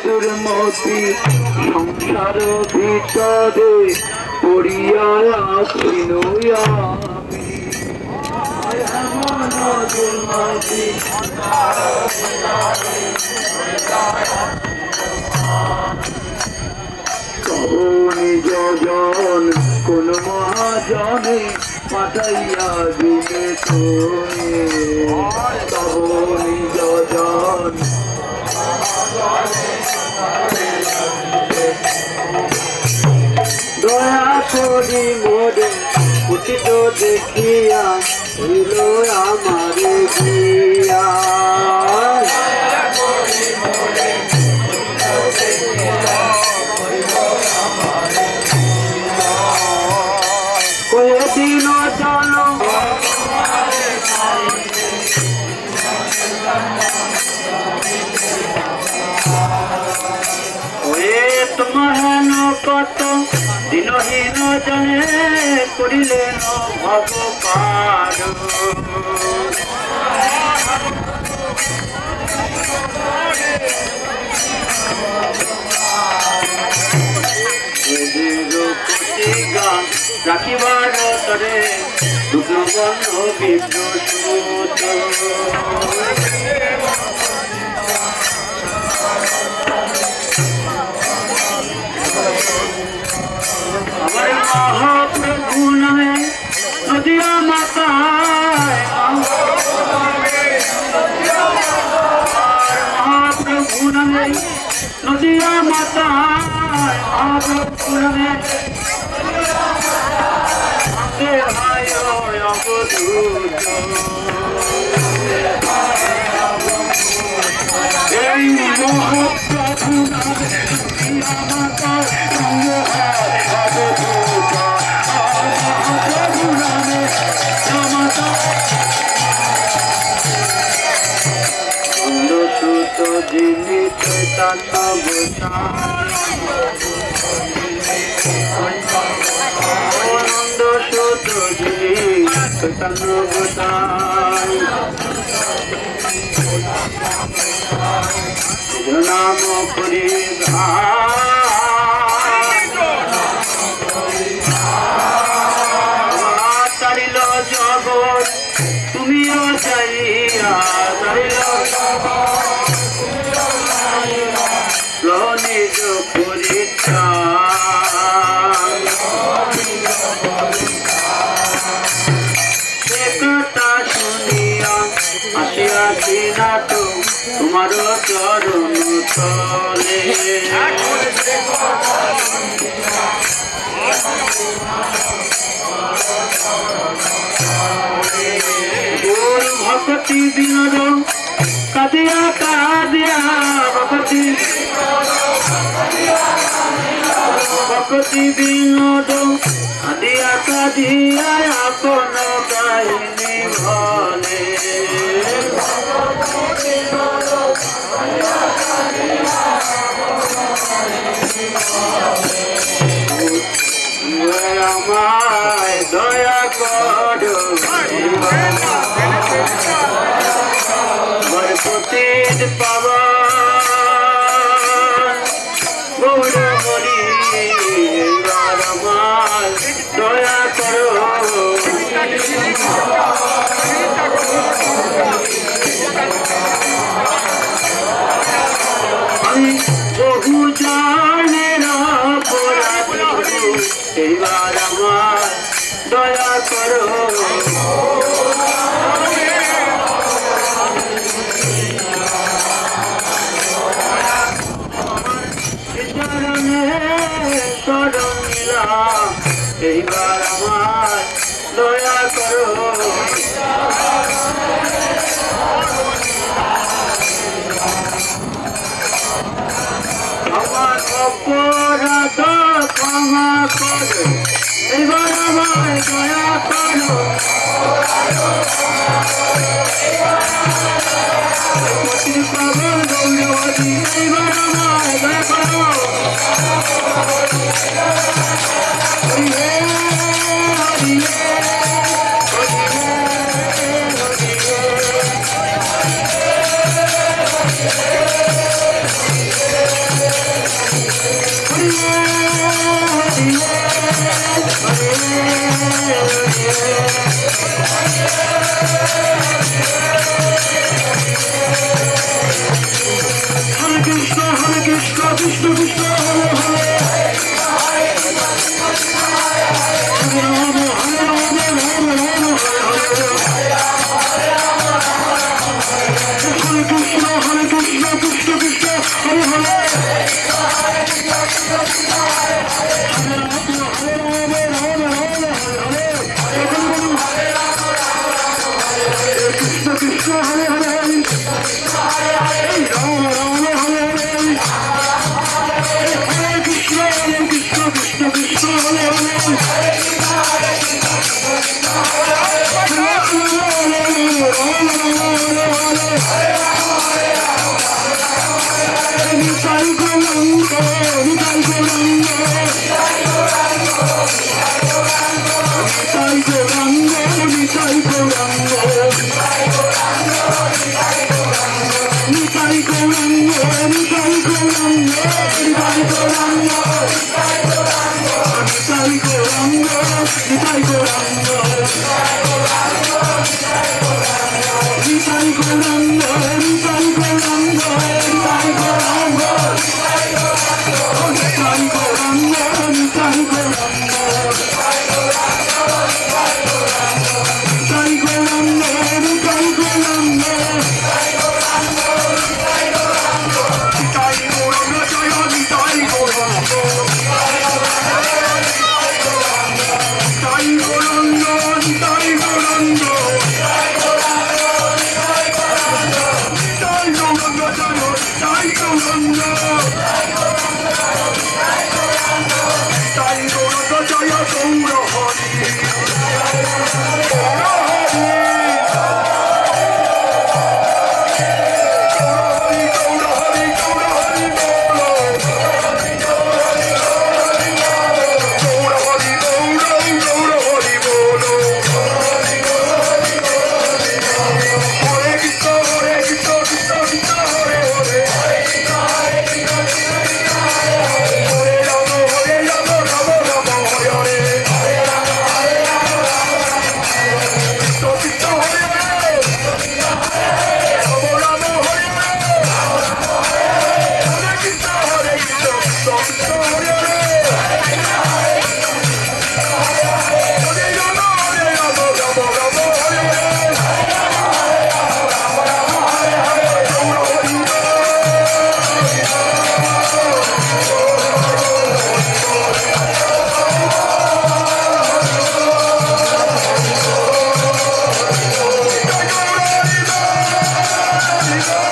দুর্মতি সংসার ভিতরে পড়িয়া আছি আমি দুর্মতি নিজ জন কোন মহাজনে পাঠাইয়া দিলে তব নিজ জন দয়া করি মোরে উচিত দেখিয়া হইল আমারে দিয়া দিন চলো তোমার কত দিনহীন জনে করিলেন ভগবান রাখিবার তরে দুগ্নবর্ণ বিদ্যুৎ আমার মহাপ্রভু নামে নদিয়া মাতায় মহাপ্রভু নামে নদিয়া মাতায় মহাপ্রভু নামে এই মহাপ্রভু সুত জিনিস আনন্দ সুত জিনিস নাম করি তারিল জগৎ তুমিও চাইয়া তারিল নিজ পরিত্রা কথা শুনিয়া আসিয়াছি না তো তোমার চরণ তলে গোল ভক্তি বিনোদ কাদিয়া কাদিয়া ভক্তি বিনোদ কাদিয়া কাদিয়া আপন কাহিনী ভলে আমায় দয়া করো বরপতির পাবন গৌর হরি আমায় দয়া করো আমি বহু জানের অপরাধ এইবার আমার দয়া করো শরণ নিলাম এইবার আমার দয়া করো আমার অপরাধ ক্ষমা করো এবার আমায় দয়া করো পাবন গৌরবতী এবার আমায় দয়া করো Hare